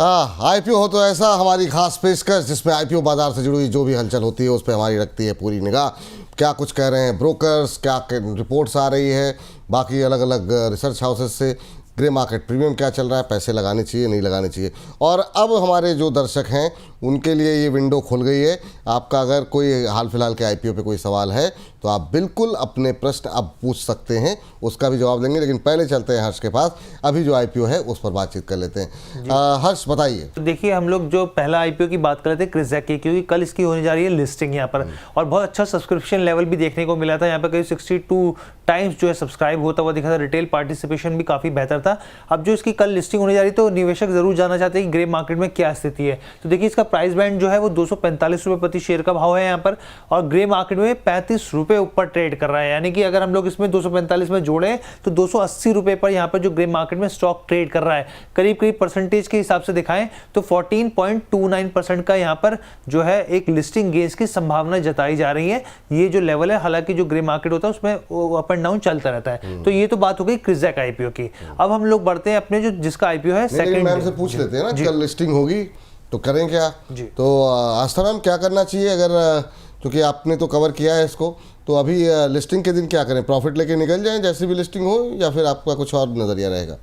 IPO हो तो ऐसा हमारी खास पेशकश जिसमें आईपीओ बाजार से जुड़ी हुई जो भी हलचल होती है उस पर हमारी रखती है पूरी निगाह। क्या कुछ कह रहे हैं ब्रोकर्स, क्या रिपोर्ट्स आ रही है बाकी अलग अलग रिसर्च हाउसेस से, ग्रे मार्केट प्रीमियम क्या चल रहा है, पैसे लगाने चाहिए नहीं लगाने चाहिए। और अब हमारे जो दर्शक हैं उनके लिए ये विंडो खुल गई है। आपका अगर कोई हाल फिलहाल के आईपीओ पे कोई सवाल है तो आप बिल्कुल अपने प्रश्न अब पूछ सकते हैं, उसका भी जवाब देंगे। लेकिन पहले चलते हैं हर्ष के पास, अभी जो आईपीओ है उस पर बातचीत कर लेते हैं। हर्ष बताइए। तो देखिए, हम लोग जो पहला आईपीओ की बात कर रहे थे क्रिज़ेक की, क्योंकि कल इसकी होने जा रही है लिस्टिंग यहाँ पर, और बहुत अच्छा सब्सक्रिप्शन लेवल भी देखने को मिला था। यहाँ पर करीब 62 टाइम्स जो है सब्सक्राइब होता हुआ दिखा था। रिटेल पार्टिसिपेशन भी काफ़ी बेहतर था। अब जो इसकी कल लिस्टिंग होने जा रही है तो निवेशक जरूर जानना चाहते हैं कि ग्रे मार्केट में क्या स्थिति है। तो देखिए, इसका प्राइस बैंड जो है वो 245 रुपये प्रति शेयर का भाव है यहाँ पर, और ग्रे मार्केट में 35 रुपये ऊपर ट्रेड कर रहा है। यानी कि अगर हम लोग इसमें 245 में जोड़ें तो 280 रुपये पर यहाँ पर जो ग्रे मार्केट में स्टॉक ट्रेड कर रहा है। करीब करीब परसेंटेज के हिसाब से दिखाएं तो 14.29% का यहाँ पर जो है एक लिस्टिंग गेंस की संभावना जताई जा रही है। ये जो लेवल है, हालांकि जो ग्रे मार्केट होता है उसमें अप एंड डाउन चलता रहता है। तो ये तो बात हो गई क्रिज़ेक आईपीओ की। अब हम लोग बढ़ते हैं अपने जो जिसका आईपीओ है सेकंड। मैम से पूछ लेते हैं ना, कल लिस्टिंग होगी तो करें क्या। तो आस्था मैम क्या करना चाहिए, अगर क्योंकि आपने तो कवर किया है इसको, तो अभी लिस्टिंग के दिन क्या करें, प्रॉफिट लेके निकल जाएं जैसी भी लिस्टिंग हो, या फिर आपका कुछ और नजरिया रहेगा?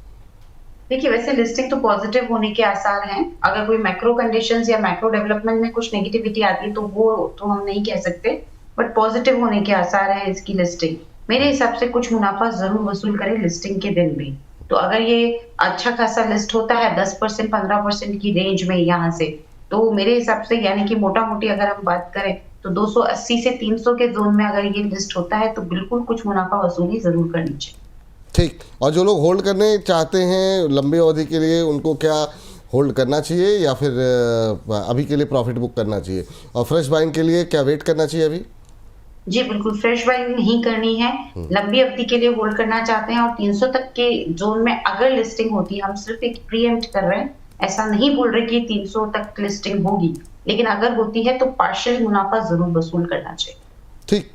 देखिए, वैसे लिस्टिंग तो पॉजिटिव होने के आसार हैं। अगर कोई मैक्रो कंडीशंस या मैक्रो डेवलपमेंट में कुछ नेगेटिविटी आती है तो वो तो हम नहीं कह सकते, बट पॉजिटिव होने के आसार है इसकी लिस्टिंग। मेरे हिसाब से कुछ मुनाफा जरूर वसूल करें लिस्टिंग के दिन भी। तो अगर ये अच्छा खासा लिस्ट होता है 10% 15% की रेंज में यहाँ से, तो मेरे हिसाब से यानी कि मोटा मोटी अगर हम बात करें तो 280 से 300 के जोन में अगर ये लिस्ट होता है तो बिल्कुल कुछ मुनाफा वसूली जरूर करनी चाहिए। ठीक। और जो लोग होल्ड करने चाहते हैं लंबी अवधि के लिए, उनको क्या होल्ड करना चाहिए या फिर अभी के लिए प्रॉफिट बुक करना चाहिए? और फ्रेश बाइंग के लिए क्या वेट करना चाहिए अभी? जी बिल्कुल, फ्रेश बाइंग नहीं करनी है। लंबी अवधि के लिए होल्ड करना चाहते हैं और 300 तक के जोन में अगर लिस्टिंग होती है, हम सिर्फ एक प्रीएम्प्ट कर रहे हैं, ऐसा नहीं बोल रहे कि 300 तक लिस्टिंग होगी, लेकिन अगर होती है तो पार्शियल मुनाफा जरूर वसूल करना चाहिए। ठीक,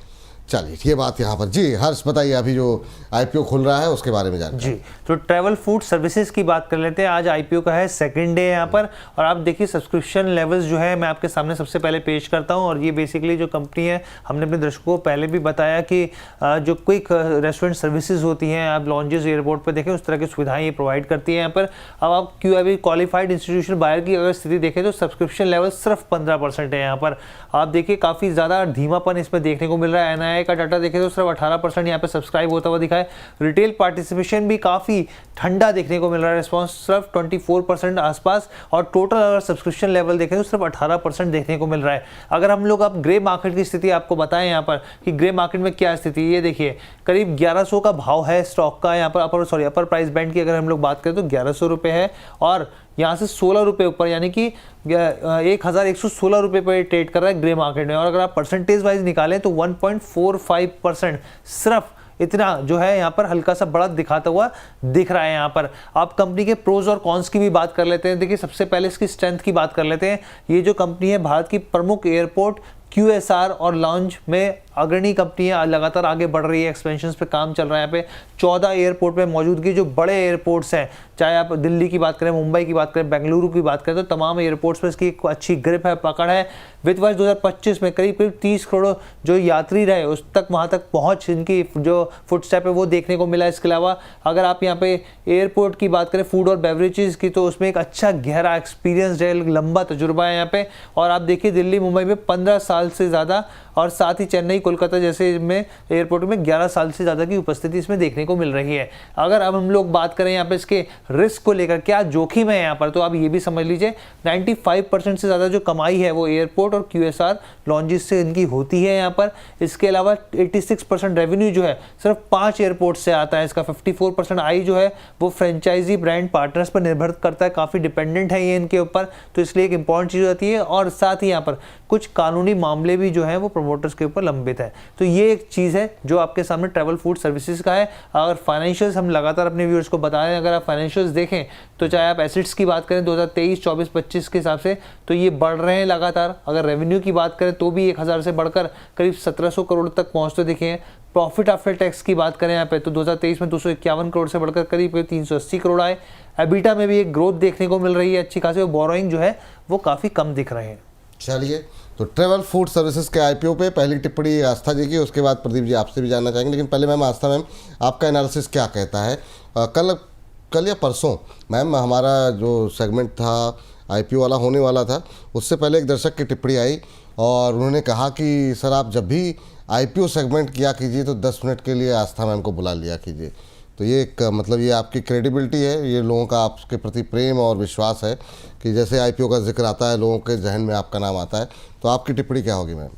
चलिए ये बात यहाँ पर। जी हर्ष बताइए, अभी जो आईपीओ खुल रहा है उसके बारे में जानते हैं। जी, तो ट्रैवल फूड सर्विसेज की बात कर लेते हैं। आज आईपीओ का है सेकंड डे यहाँ पर, और आप देखिए सब्सक्रिप्शन लेवल्स जो है मैं आपके सामने सबसे पहले पेश करता हूँ। और ये बेसिकली जो कंपनी है, हमने अपने दर्शकों को पहले भी बताया कि जो क्विक रेस्टोरेंट सर्विसेज होती हैं, आप लॉन्जेस एयरपोर्ट पर देखें उस तरह की सुविधाएँ ये प्रोवाइड करती है यहाँ पर। अब आप QIB क्वालिफाइड इंस्टीट्यूशन बायर की अगर स्थिति देखें तो सब्सक्रिप्शन लेवल सिर्फ 15% है यहाँ पर। आप देखिए काफ़ी ज़्यादा धीमापन इसमें देखने को मिल रहा है। NII का डाटा देखें तो सिर्फ 18% यहाँ पे सब्सक्राइब होता हुआ दिखा है। रिटेल पार्टिसिपेशन भी काफ़ी ठंडा देखने को मिल रहा है, रिस्पॉन्स सिर्फ 24% आसपास, और टोटल अगर सब्सक्रिप्शन लेवल देखें तो सिर्फ 18% देखने को मिल रहा है। अगर हम लोग अब ग्रे मार्केट की स्थिति आपको बताएं यहाँ पर कि ग्रे मार्केट में क्या स्थिति है, ये देखिए करीब 1100 का भाव है स्टॉक का यहाँ पर। अपर प्राइस बैंड की अगर हम लोग बात करें तो 1100 रुपये है, और यहाँ से 16 रुपये ऊपर यानी कि 1116 रुपये पर ट्रेड कर रहा है ग्रे मार्केट में। और अगर आप परसेंटेज वाइज निकालें तो 1.45% सिर्फ इतना जो है यहाँ पर हल्का सा बढ़त दिखाता हुआ दिख रहा है यहाँ पर। आप कंपनी के प्रोज और कॉन्स की भी बात कर लेते हैं। देखिए, सबसे पहले इसकी स्ट्रेंथ की बात कर लेते हैं। ये जो कंपनी है भारत की प्रमुख एयरपोर्ट, QSR और लॉन्च में अग्रणी कंपनी है, लगातार आगे बढ़ रही है, एक्सपेंशंस पे काम चल रहा है। यहाँ पे 14 एयरपोर्ट पे मौजूदगी, जो बड़े एयरपोर्ट्स हैं, चाहे आप दिल्ली की बात करें, मुंबई की बात करें, बेंगलुरु की बात करें, तो तमाम एयरपोर्ट्स पे इसकी एक अच्छी ग्रिप है, पकड़ है। वित्त वर्ष 2025 में करीब करीब 30 करोड़ जो यात्री रहे उस तक, वहाँ तक पहुँच इनकी जो फुटस्टेप है वो देखने को मिला। इसके अलावा अगर आप यहाँ पे एयरपोर्ट की बात करें, फूड और बेवरेजेस की, तो उसमें एक अच्छा गहरा एक्सपीरियंस है, लंबा तजुर्बा है यहाँ पे। और आप देखिए दिल्ली मुंबई में 15 साल से ज़्यादा, और साथ ही चेन्नई कोलकाता जैसे में एयरपोर्ट में 11 साल से ज़्यादा की उपस्थिति इसमें देखने को मिल रही है। अगर अब हम लोग बात करें यहाँ पे इसके रिस्क को लेकर क्या जोखिम है यहाँ पर, तो आप ये भी समझ लीजिए 95% से ज़्यादा जो कमाई है वो एयरपोर्ट और QSR लॉन्जेस से इनकी होती है यहाँ पर। इसके अलावा 86% रेवेन्यू जो है सिर्फ 5 एयरपोर्ट से आता है। इसका 54% आई जो है वो फ्रेंचाइजी ब्रांड पार्टनर्स पर निर्भर करता है, काफ़ी डिपेंडेंट है ये इनके ऊपर, तो इसलिए एक इंपॉर्टेंट चीज़ होती है। और साथ ही यहाँ पर कुछ कानूनी मामले भी जो है वो प्रमोटर्स के ऊपर लंबित है। तो ये एक चीज़ है जो आपके सामने ट्रैवल फूड सर्विसेज का है। अगर फाइनेंशियल्स हम लगातार अपने व्यूअर्स को बता रहे हैं, अगर आप फाइनेंशियल्स देखें तो चाहे आप एसेट्स की बात करें 2023, 24, 25 के हिसाब से तो ये बढ़ रहे हैं लगातार। अगर रेवेन्यू की बात करें तो भी 1000 से बढ़कर करीब 1700 करोड़ तक पहुँचते दिखे हैं। प्रॉफिट आफ्टर टैक्स की बात करें यहाँ पे तो 2023 में 251 करोड़ से बढ़कर करीब 380 करोड़ आए। एबिटा में भी एक ग्रोथ देखने को मिल रही है अच्छी खासी, और बोरोइंग जो है वो काफ़ी कम दिख रहे हैं। चलिए, तो ट्रैवल फूड सर्विसेज के आईपीओ पे पहली टिप्पणी आस्था जी की, उसके बाद प्रदीप जी आपसे भी जानना चाहेंगे। लेकिन पहले मैम, आस्था मैम, आपका एनालिसिस क्या कहता है? कल या परसों मैम हमारा जो सेगमेंट था आईपीओ वाला होने वाला था, उससे पहले एक दर्शक की टिप्पणी आई और उन्होंने कहा कि सर आप जब भी आईपीओ सेगमेंट किया कीजिए तो 10 मिनट के लिए आस्था मैम को बुला लिया कीजिए। तो ये एक मतलब ये आपकी क्रेडिबिलिटी है, ये लोगों का आपके प्रति प्रेम और विश्वास है कि जैसे आईपीओ का जिक्र आता है लोगों के जहन में आपका नाम आता है। तो आपकी टिप्पणी क्या होगी मैम?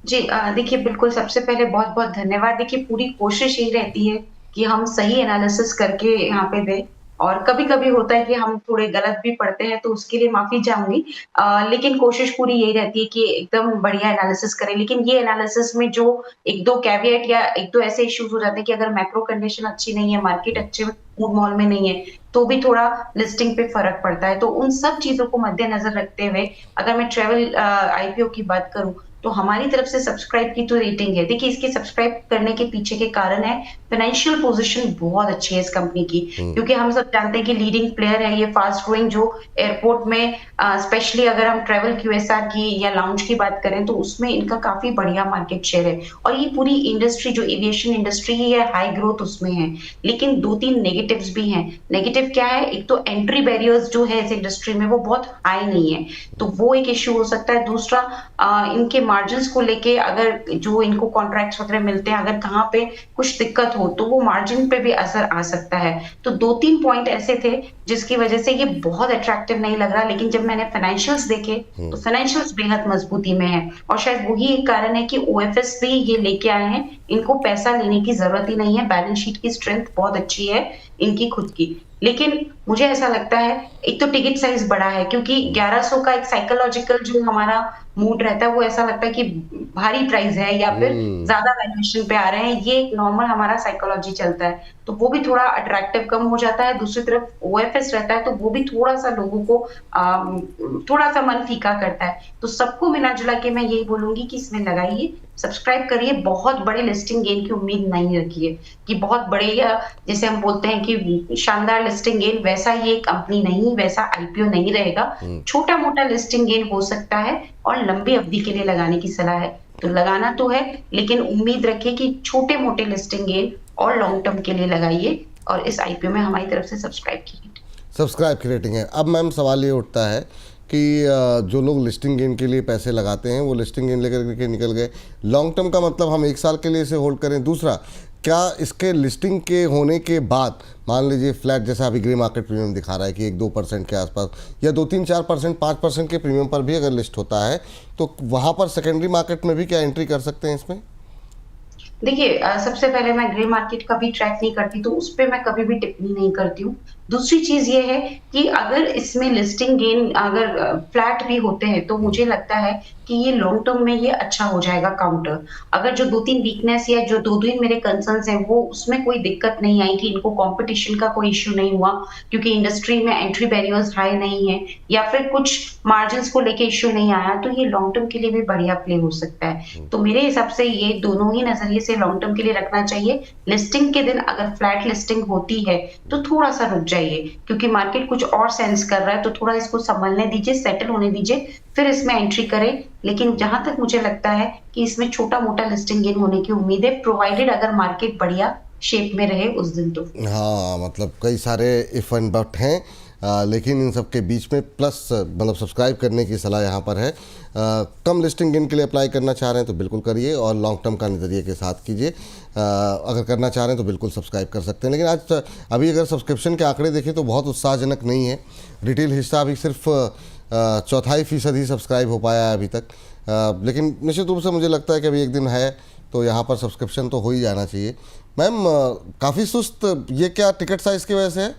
जी देखिए, बिल्कुल सबसे पहले बहुत बहुत धन्यवाद। देखिए, पूरी कोशिश यही रहती है कि हम सही एनालिसिस करके यहाँ पे दें, और कभी-कभी होता है कि हम थोड़े गलत भी पढ़ते हैं, तो उसके लिए माफ़ी चाहूँगी। लेकिन कोशिश पूरी यही रहती है कि एकदम बढ़िया एनालिसिस करें। लेकिन ये एनालिसिस में जो 1-2 कैवेट या 1-2 ऐसे इश्यूज़ हो जाते हैं कि अगर मैक्रो कंडीशन अच्छी नहीं है, मार्केट अच्छे मूड माहौल में नहीं है, तो भी थोड़ा लिस्टिंग पे फ़र्क पड़ता है। तो उन सब चीज़ों को मद्देनज़र रखते हुए अगर मैं ट्रैवल आईपीओ की बात करूँ, तो हमारी तरफ से सब्सक्राइब की तो रेटिंग है। देखिए, इसकी सब्सक्राइब करने के पीछे के कारण है फाइनेंशियल पोजीशन बहुत अच्छी है इस कंपनी की, क्योंकि हम सब जानते हैं कि लीडिंग प्लेयर है ये, फास्ट ग्रोइंग, जो एयरपोर्ट में स्पेशली अगर हम ट्रैवल क्यूएसआर की या लाउंज की बात करें तो उसमें इनका काफी बढ़िया मार्केट शेयर है। और ये पूरी इंडस्ट्री जो एविएशन इंडस्ट्री है, हाई ग्रोथ उसमें है। लेकिन 2-3 नेगेटिव्स भी हैं। नेगेटिव क्या है? एक तो एंट्री बैरियर्स जो है इस इंडस्ट्री में वो बहुत हाई नहीं है, तो वो एक इश्यू हो सकता है। दूसरा, इनके मार्जिन्स को लेके अगर जो इनको कॉन्ट्रैक्ट्स वगैरह मिलते हैं, अगर कहाँ पे कुछ दिक्कत हो तो वो मार्जिन पे भी असर आ सकता है। तो 2-3 पॉइंट ऐसे थे जिसकी वजह से ये बहुत अट्रैक्टिव नहीं लग रहा। लेकिन जब मैंने फाइनेंशियल्स देखे तो फाइनेंशियल्स बेहद मजबूती में है, और शायद वही एक कारण है कि ओएफएस भी ये लेके आए हैं। इनको पैसा लेने की जरूरत ही नहीं है, बैलेंस शीट की स्ट्रेंथ बहुत अच्छी है इनकी खुद की। लेकिन मुझे ऐसा लगता है एक तो टिकट साइज बड़ा है, क्योंकि 1100 का एक साइकोलॉजिकल जो हमारा मूड रहता है वो ऐसा लगता है कि भारी प्राइस है या फिर ज्यादा वैल्यूएशन पे आ रहे हैं, ये एक नॉर्मल हमारा साइकोलॉजी चलता है, तो वो भी थोड़ा अट्रैक्टिव कम हो जाता है। दूसरी तरफ ओएफएस रहता है तो वो भी थोड़ा सा लोगों को थोड़ा सा मन फीका करता है। तो सबको मिला जुला के मैं यही बोलूंगी कि इसमें लगाइए, सब्सक्राइब करिए, बहुत बड़े लिस्टिंग गेन की उम्मीद नहीं रखिए कि बहुत बड़े, जैसे हम बोलते हैं कि शानदार लिस्टिंग गेन, वैसा ये कंपनी नहीं, वैसा आईपीओ नहीं रहेगा। छोटा मोटा लिस्टिंग गेन हो सकता है और लंबी अवधि के लिए लगाने की सलाह है। तो लगाना तो है, लेकिन उम्मीद रखिए कि छोटे मोटे लिस्टिंग गेन और लॉन्ग टर्म के लिए लगाइए, और इस आईपीओ में हमारी तरफ से सब्सक्राइब की रेटिंग है। अब मैम सवाल ये उठता है कि जो लोग लिस्टिंग गेन के लिए पैसे लगाते हैं वो लिस्टिंग गेन लेकर के निकल गए, लॉन्ग टर्म का मतलब हम 1 साल के लिए इसे होल्ड करें। दूसरा, क्या इसके लिस्टिंग के होने के बाद मान लीजिए फ्लैट, जैसा अभी ग्रे मार्केट प्रीमियम दिखा रहा है कि 1-2% के आसपास या 2-3-4%, 5% के प्रीमियम पर भी अगर लिस्ट होता है तो वहाँ पर सेकेंडरी मार्केट में भी क्या एंट्री कर सकते हैं इसमें? देखिए, सबसे पहले मैं ग्रे मार्केट का भी ट्रैक नहीं करती, तो उस पे मैं कभी भी टिप्पणी नहीं करती हूँ। दूसरी चीज ये है कि अगर इसमें लिस्टिंग गेन अगर फ्लैट भी होते हैं तो मुझे लगता है कि ये लॉन्ग टर्म में ये अच्छा हो जाएगा काउंटर। अगर जो 2-3 वीकनेस या जो 2-3 मेरे कंसर्न्स हैं वो उसमें कोई दिक्कत नहीं आई कि इनको कंपटीशन का कोई इश्यू नहीं हुआ, क्योंकि इंडस्ट्री में एंट्री बैरियर्स हाई नहीं है, या फिर कुछ मार्जिन्स को लेके इश्यू नहीं आया, तो ये लॉन्ग टर्म के लिए भी बढ़िया प्ले हो सकता है। तो मेरे हिसाब से ये दोनों ही नजरिए से लॉन्ग टर्म के लिए रखना चाहिए। लिस्टिंग के दिन अगर फ्लैट लिस्टिंग होती है तो थोड़ा सा रुक जाइए, क्योंकि मार्केट कुछ और सेंस कर रहा है, तो थोड़ा इसको संभलने दीजिए, सेटल होने दीजिए, फिर इसमें एंट्री करें। लेकिन जहां तक मुझे लगता है कि इसमें छोटा मोटा लिस्टिंग गेन होने की उम्मीद है, प्रोवाइडेड अगर मार्केट बढ़िया शेप में रहे उस दिन तो। हाँ, मतलब कई सारे इफ एंड बट हैं, लेकिन इन सब के बीच में प्लस मतलब सब्सक्राइब करने की सलाह यहाँ पर है। कम लिस्टिंग गेन के लिए अप्लाई करना चाह रहे हैं तो बिल्कुल करिए, और लॉन्ग टर्म का नज़रिए के साथ कीजिए। अगर करना चाह रहे हैं तो बिल्कुल सब्सक्राइब कर सकते हैं। लेकिन आज अभी अगर सब्सक्रिप्शन के आंकड़े देखें तो बहुत उत्साहजनक नहीं है। रिटेल हिस्सा अभी सिर्फ 0.25% ही सब्सक्राइब हो पाया है अभी तक, लेकिन निश्चित रूप से मुझे लगता है कि अभी एक दिन है तो यहाँ पर सब्सक्रिप्शन तो हो ही जाना चाहिए। मैम, काफ़ी सुस्त, ये क्या टिकट साइज़ की वजह से है?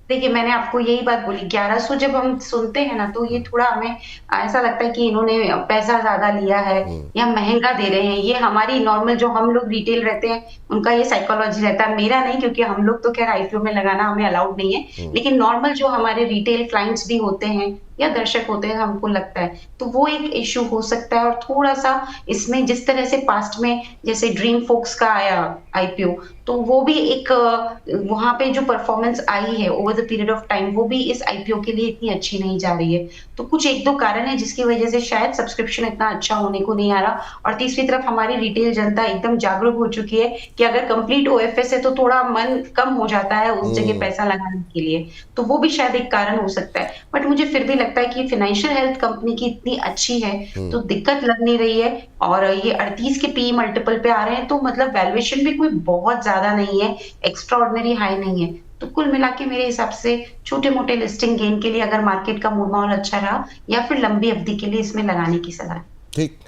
देखिए, मैंने आपको यही बात बोली, 1100 जब हम सुनते हैं ना, तो ये थोड़ा हमें ऐसा लगता है कि इन्होंने पैसा ज़्यादा लिया है या महँगा दे रहे हैं। ये हमारी नॉर्मल जो हम लोग रिटेल रहते हैं, उनका ये साइकोलॉजी रहता है। मेरा नहीं, क्योंकि हम लोग तो खैर आईपीओ में लगाना हमें अलाउड नहीं है। लेकिन नॉर्मल जो हमारे रिटेल क्लाइंट्स भी होते हैं या दर्शक होते हैं, हमको लगता है, तो वो एक इश्यू हो सकता है। और थोड़ा-सा इसमें जिस तरह से पास्ट में जैसे ड्रीम फोक्स का आया आईपीओ, तो वो भी एक वहाँ पे जो परफॉर्मेंस आई है over the period of time, वो भी इस आईपीओ के लिए इतनी अच्छी नहीं जा रही है। तो कुछ 1-2 कारण है जिसकी वजह से शायद सब्सक्रिप्शन इतना अच्छा होने को नहीं आ रहा। और तीसरी तरफ हमारी रिटेल जनता एकदम जागरूक हो चुकी है कि अगर कंप्लीट ओएफएस है तो थोड़ा मन कम हो जाता है उस जगह पैसा लगाने के लिए। तो वो भी शायद एक कारण हो सकता है। बट मुझे फिर भी लगता है कि फाइनेंशियल हेल्थ कंपनी की इतनी अच्छी है, तो दिक्कत लग नहीं रही है। और ये 38 के पी मल्टीपल पे आ रहे हैं, तो मतलब वैल्यूएशन भी कोई बहुत ज्यादा नहीं है, एक्स्ट्रा ऑर्डिनरी हाई नहीं है। तो कुल मिला के मेरे हिसाब से छोटे-मोटे लिस्टिंग गेन के लिए अगर मार्केट का मूड माहौल अच्छा रहा, या फिर लंबी अवधि के लिए इसमें लगाने की सलाह है। ठीक।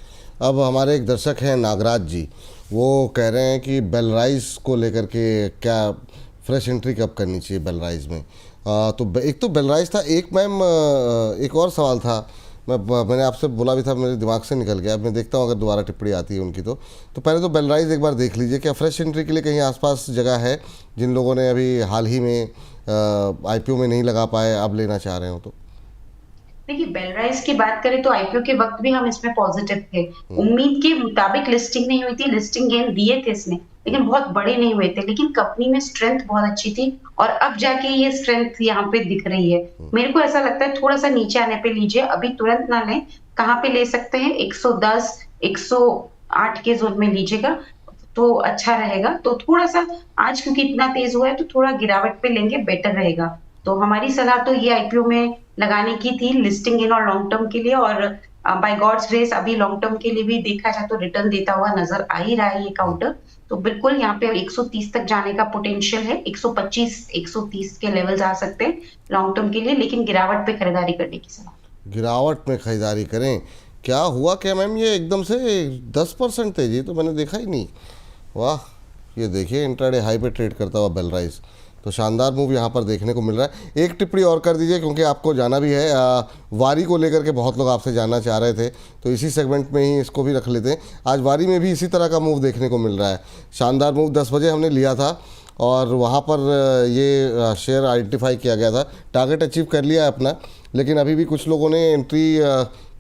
अब हमारे एक दर्शक हैं नागराज जी, वो कह रहे हैं कि बेलराइज को लेकर के क्या फ्रेश एंट्री कब करनी चाहिए बेलराइज में। तो एक तो बेलराइज था, एक मैम एक और सवाल था, मैंने आपसे बोला भी था, मेरे दिमाग से निकल गया। अब मैं देखता हूँ अगर दोबारा टिप्पणी आती है उनकी। तो पहले तो बेलराइज एक बार देख लीजिए, क्या फ्रेश एंट्री के लिए कहीं आसपास जगह है जिन लोगों ने अभी हाल ही में आईपीओ में नहीं लगा पाए, अब लेना चाह रहे हो तो। देखिए, बेलराइज की बात करें तो आईपीओ के वक्त भी हम इसमें पॉजिटिव थे। उम्मीद के मुताबिक लिस्टिंग नहीं हुई थी, लिस्टिंग गेन दिए थे इसने, लेकिन बहुत बड़े नहीं हुए थे। लेकिन कंपनी में स्ट्रेंथ बहुत अच्छी थी और अब जाके ये स्ट्रेंथ यहाँ पे दिख रही है। मेरे को ऐसा लगता है थोड़ा सा नीचे आने पे लीजिए, अभी तुरंत ना लें। कहाँ पे ले सकते हैं? 110, 108 के जोन में लीजिएगा तो अच्छा रहेगा। तो थोड़ा सा आज क्योंकि इतना तेज हुआ है, तो थोड़ा गिरावट पे लेंगे, बेटर रहेगा। तो हमारी सलाह तो ये आईपीओ में लगाने की थी, लिस्टिंग इन और लॉन्ग टर्म के लिए। और बाय गॉड्स ग्रेस अभी लॉन्ग टर्म के लिए भी देखा जाए तो रिटर्न देता हुआ नजर आ ही रहा है ये काउंटर। तो बिल्कुल यहाँ पे 130 तक जाने का पोटेंशियल है। 125, 130 के लेवल्स आ सकते हैं लॉन्ग टर्म के लिए, लेकिन गिरावट पे खरीदारी करने की सलाह। गिरावट में खरीदारी करें। क्या हुआ क्या मैम, ये एकदम से 10% तेजी तो मैंने देखा ही नहीं। वाह, ये देखिए इंट्राडे हाई पे ट्रेड करता हुआ बेलराइज, तो शानदार मूव यहाँ पर देखने को मिल रहा है। एक टिप्पणी और कर दीजिए क्योंकि आपको जाना भी है। वारी को लेकर के बहुत लोग आपसे जानना चाह रहे थे, तो इसी सेगमेंट में ही इसको भी रख लेते हैं। आज वारी में भी इसी तरह का मूव देखने को मिल रहा है। शानदार मूव 10 बजे हमने लिया था और वहाँ पर ये शेयर आइडेंटिफाई किया गया था, टारगेट अचीव कर लिया है अपना। लेकिन अभी भी कुछ लोगों ने एंट्री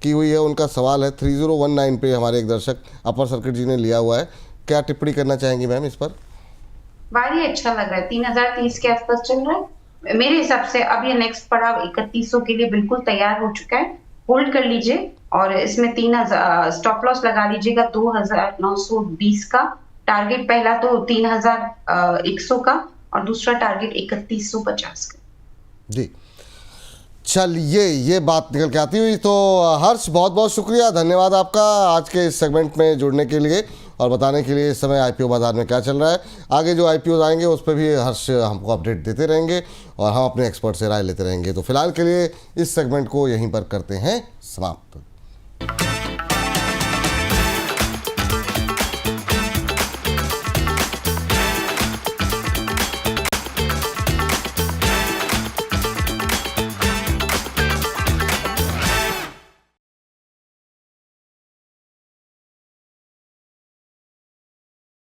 की हुई है, उनका सवाल है 3019 पे हमारे एक दर्शक अपर सर्किट जी ने लिया हुआ है। क्या टिप्पणी करना चाहेंगी मैम इस पर? भारी अच्छा लग रहा है, 3030 के आसपास चल रहा है मेरे हिसाब से। अब ये नेक्स्ट पड़ाव 3100 के लिए बिल्कुल तैयार हो चुका है। होल्ड कर लीजिए और इसमें 3000 स्टॉप लॉस लगा लीजिएगा 2920 का। टारगेट पहला तो 3100 का और दूसरा टारगेट 3150 का। जी चलिए, ये बात निकल के आती हुई। तो हर्ष, बहुत बहुत शुक्रिया, धन्यवाद आपका आज के इस सेगमेंट में जुड़ने के लिए और बताने के लिए इस समय आईपीओ बाजार में क्या चल रहा है। आगे जो आईपीओ आएंगे उस पर भी हर्ष हमको अपडेट देते रहेंगे और हम अपने एक्सपर्ट से राय लेते रहेंगे। तो फिलहाल के लिए इस सेगमेंट को यहीं पर करते हैं समाप्त।